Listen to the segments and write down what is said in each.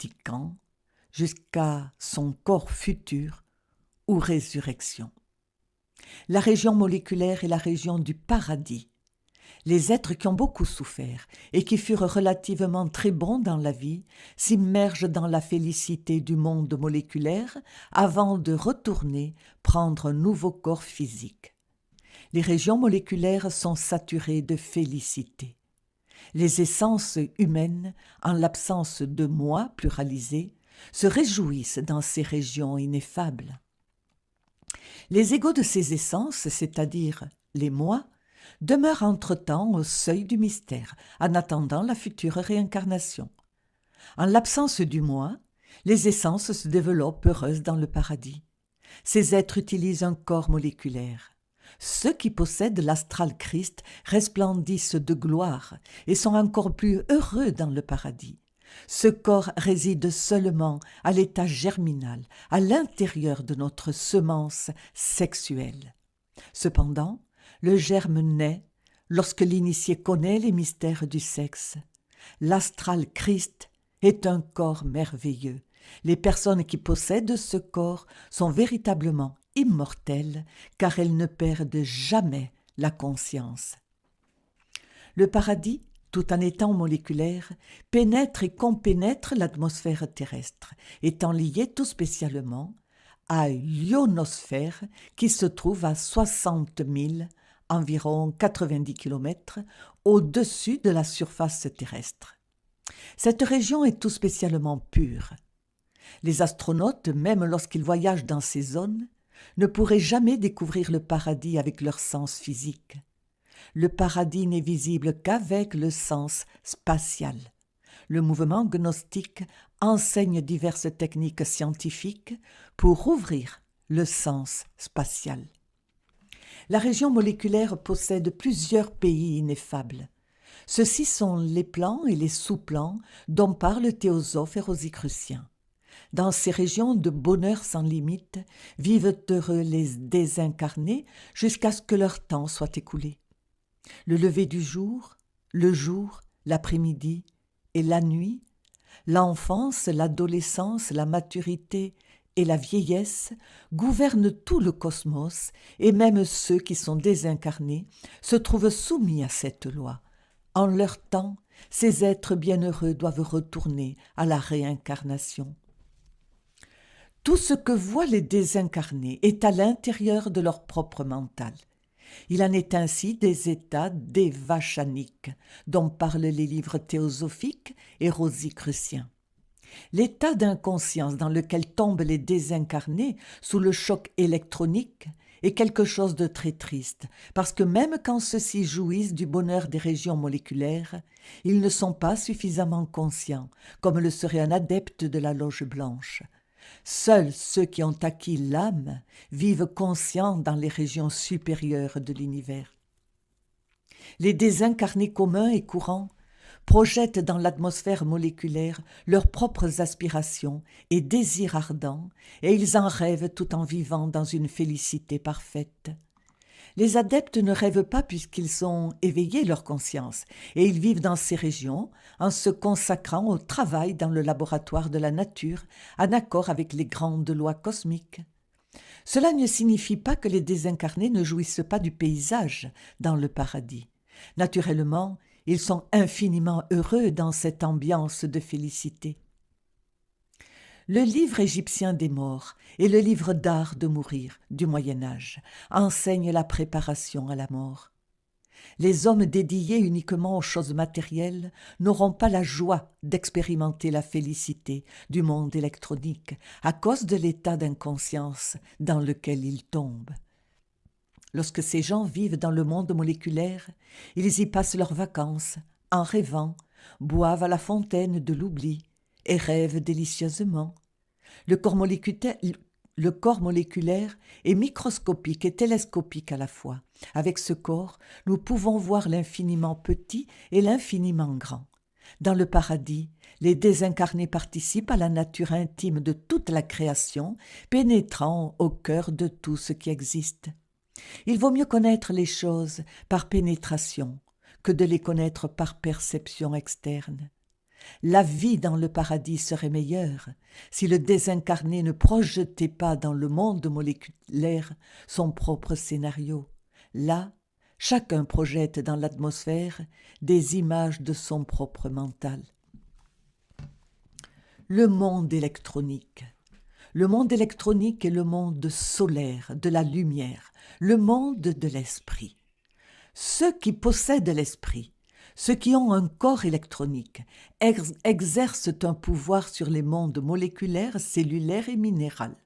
pratiquant jusqu'à son corps futur ou résurrection. La région moléculaire est la région du paradis. Les êtres qui ont beaucoup souffert et qui furent relativement très bons dans la vie s'immergent dans la félicité du monde moléculaire avant de retourner prendre un nouveau corps physique. Les régions moléculaires sont saturées de félicité. Les essences humaines, en l'absence de moi pluralisé, se réjouissent dans ces régions ineffables. Les égaux de ces essences, c'est-à-dire les moi, demeurent entre-temps au seuil du mystère, en attendant la future réincarnation. En l'absence du moi, les essences se développent heureuses dans le paradis. Ces êtres utilisent un corps moléculaire. Ceux qui possèdent l'astral Christ resplendissent de gloire et sont encore plus heureux dans le paradis. Ce corps réside seulement à l'état germinal, à l'intérieur de notre semence sexuelle. Cependant, le germe naît lorsque l'initié connaît les mystères du sexe. L'astral Christ est un corps merveilleux. Les personnes qui possèdent ce corps sont véritablement immortelles car elles ne perdent jamais la conscience. Le paradis, tout en étant moléculaire, pénètre et compénètre l'atmosphère terrestre, étant lié tout spécialement à l'ionosphère qui se trouve à 60 000, environ 90 km, au-dessus de la surface terrestre. Cette région est tout spécialement pure. Les astronautes, même lorsqu'ils voyagent dans ces zones, ne pourraient jamais découvrir le paradis avec leur sens physique. Le paradis n'est visible qu'avec le sens spatial. Le mouvement gnostique enseigne diverses techniques scientifiques pour ouvrir le sens spatial. La région moléculaire possède plusieurs pays ineffables. Ceux-ci sont les plans et les sous-plans dont parlent théosophes et rosicruciens. Dans ces régions de bonheur sans limite, vivent heureux les désincarnés jusqu'à ce que leur temps soit écoulé. Le lever du jour, le jour, l'après-midi et la nuit, l'enfance, l'adolescence, la maturité et la vieillesse gouvernent tout le cosmos et même ceux qui sont désincarnés se trouvent soumis à cette loi. En leur temps, ces êtres bienheureux doivent retourner à la réincarnation. Tout ce que voient les désincarnés est à l'intérieur de leur propre mental. Il en est ainsi des états dévachaniques, dont parlent les livres théosophiques et rosicruciens. L'état d'inconscience dans lequel tombent les désincarnés sous le choc électronique est quelque chose de très triste, parce que même quand ceux-ci jouissent du bonheur des régions moléculaires, ils ne sont pas suffisamment conscients, comme le serait un adepte de la loge blanche. Seuls ceux qui ont acquis l'âme vivent conscients dans les régions supérieures de l'univers. Les désincarnés communs et courants projettent dans l'atmosphère moléculaire leurs propres aspirations et désirs ardents, et ils en rêvent tout en vivant dans une félicité parfaite. Les adeptes ne rêvent pas puisqu'ils ont éveillé leur conscience, et ils vivent dans ces régions en se consacrant au travail dans le laboratoire de la nature, en accord avec les grandes lois cosmiques. Cela ne signifie pas que les désincarnés ne jouissent pas du paysage dans le paradis. Naturellement, ils sont infiniment heureux dans cette ambiance de félicité. Le livre égyptien des morts et le livre d'art de mourir du Moyen-Âge enseignent la préparation à la mort. Les hommes dédiés uniquement aux choses matérielles n'auront pas la joie d'expérimenter la félicité du monde électronique à cause de l'état d'inconscience dans lequel ils tombent. Lorsque ces gens vivent dans le monde moléculaire, ils y passent leurs vacances en rêvant, boivent à la fontaine de l'oubli et rêvent délicieusement. Le corps moléculaire est microscopique et télescopique à la fois. Avec ce corps, nous pouvons voir l'infiniment petit et l'infiniment grand. Dans le paradis, les désincarnés participent à la nature intime de toute la création, pénétrant au cœur de tout ce qui existe. Il vaut mieux connaître les choses par pénétration que de les connaître par perception externe. La vie dans le paradis serait meilleure si le désincarné ne projetait pas dans le monde moléculaire son propre scénario. Là, chacun projette dans l'atmosphère des images de son propre mental. Le monde électronique. Le monde électronique est le monde solaire, de la lumière, le monde de l'esprit. Ceux qui possèdent l'esprit, ceux qui ont un corps électronique, exercent un pouvoir sur les mondes moléculaires, cellulaires et minéral.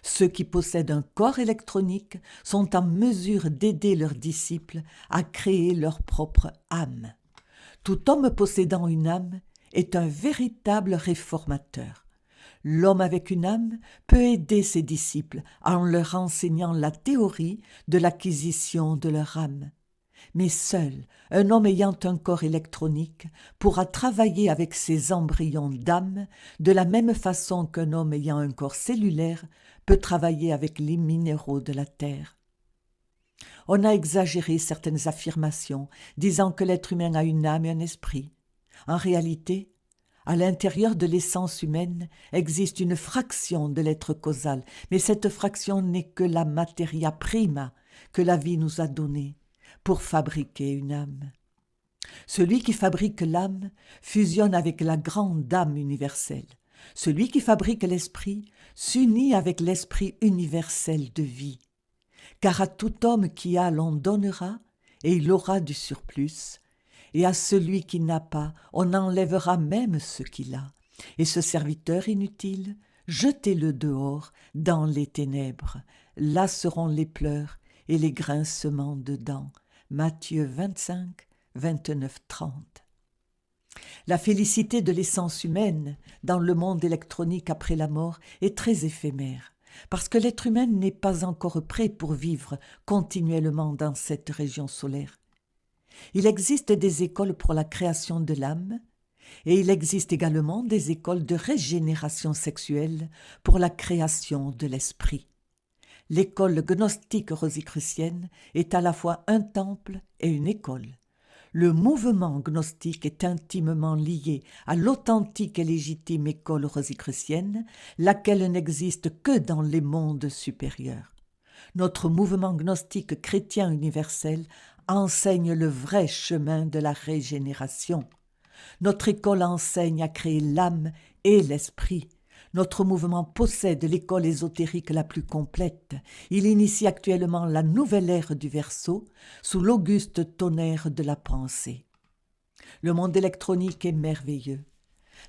Ceux qui possèdent un corps électronique sont en mesure d'aider leurs disciples à créer leur propre âme. Tout homme possédant une âme est un véritable réformateur. L'homme avec une âme peut aider ses disciples en leur enseignant la théorie de l'acquisition de leur âme. Mais seul un homme ayant un corps électronique pourra travailler avec ses embryons d'âme de la même façon qu'un homme ayant un corps cellulaire peut travailler avec les minéraux de la terre. On a exagéré certaines affirmations disant que l'être humain a une âme et un esprit. En réalité, à l'intérieur de l'essence humaine existe une fraction de l'être causal, mais cette fraction n'est que la materia prima que la vie nous a donnée pour fabriquer une âme. Celui qui fabrique l'âme fusionne avec la grande âme universelle. Celui qui fabrique l'esprit s'unit avec l'esprit universel de vie. Car à tout homme qui a, l'on donnera, et il aura du surplus, et à celui qui n'a pas, on enlèvera même ce qu'il a. Et ce serviteur inutile, jetez-le dehors dans les ténèbres. Là seront les pleurs et les grincements de dents. Matthieu 25, 29, 30. La félicité de l'essence humaine dans le monde électronique après la mort est très éphémère, parce que l'être humain n'est pas encore prêt pour vivre continuellement dans cette région solaire. Il existe des écoles pour la création de l'âme, et il existe également des écoles de régénération sexuelle pour la création de l'esprit. L'école gnostique rosicrucienne est à la fois un temple et une école. Le mouvement gnostique est intimement lié à l'authentique et légitime école rosicrucienne, laquelle n'existe que dans les mondes supérieurs. Notre mouvement gnostique chrétien universel enseigne le vrai chemin de la régénération. Notre école enseigne à créer l'âme et l'esprit. Notre mouvement possède l'école ésotérique la plus complète. Il initie actuellement la nouvelle ère du Verseau sous l'auguste tonnerre de la pensée. Le monde électronique est merveilleux.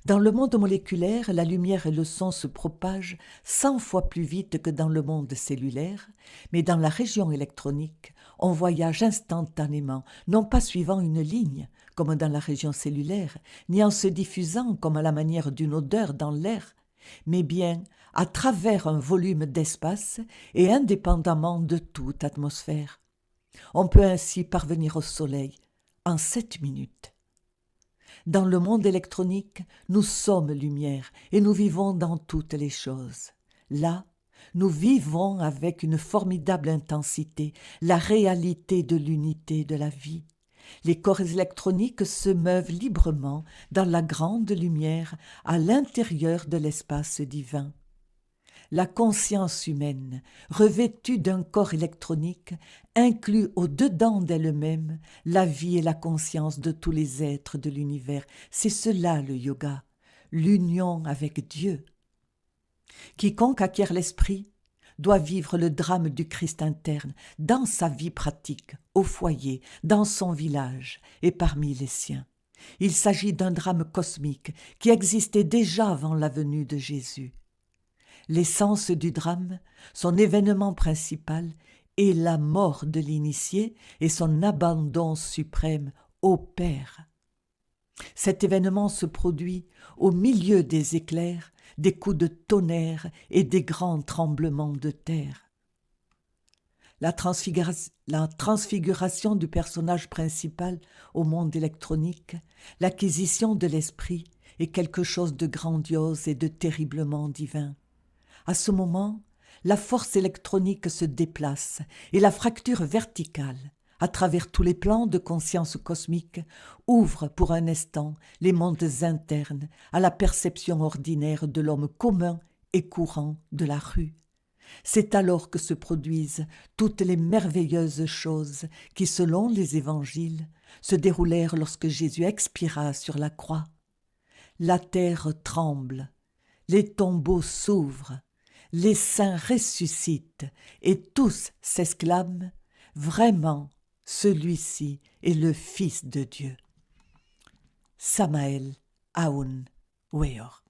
Dans le monde moléculaire, la lumière et le son se propagent 100 fois plus vite que dans le monde cellulaire, mais dans la région électronique, on voyage instantanément, non pas suivant une ligne, comme dans la région cellulaire, ni en se diffusant comme à la manière d'une odeur dans l'air, mais bien à travers un volume d'espace et indépendamment de toute atmosphère. On peut ainsi parvenir au soleil en 7 minutes. Dans le monde électronique, nous sommes lumière et nous vivons dans toutes les choses. Là, nous vivons avec une formidable intensité la réalité de l'unité de la vie. Les corps électroniques se meuvent librement dans la grande lumière à l'intérieur de l'espace divin. La conscience humaine, revêtue d'un corps électronique, inclut au-dedans d'elle-même la vie et la conscience de tous les êtres de l'univers. C'est cela le yoga, l'union avec Dieu. Quiconque acquiert l'esprit doit vivre le drame du Christ interne dans sa vie pratique, au foyer, dans son village et parmi les siens. Il s'agit d'un drame cosmique qui existait déjà avant la venue de Jésus. L'essence du drame, son événement principal, est la mort de l'initié et son abandon suprême au Père. Cet événement se produit au milieu des éclairs, des coups de tonnerre et des grands tremblements de terre. La transfiguration du personnage principal au monde électronique, l'acquisition de l'esprit est quelque chose de grandiose et de terriblement divin. À ce moment, la force électronique se déplace et la fracture verticale, à travers tous les plans de conscience cosmique, ouvre pour un instant les mondes internes à la perception ordinaire de l'homme commun et courant de la rue. C'est alors que se produisent toutes les merveilleuses choses qui, selon les évangiles, se déroulèrent lorsque Jésus expira sur la croix. La terre tremble, les tombeaux s'ouvrent, les saints ressuscitent et tous s'exclament « Vraiment, celui-ci est le Fils de Dieu ». Samael Aoun Weor.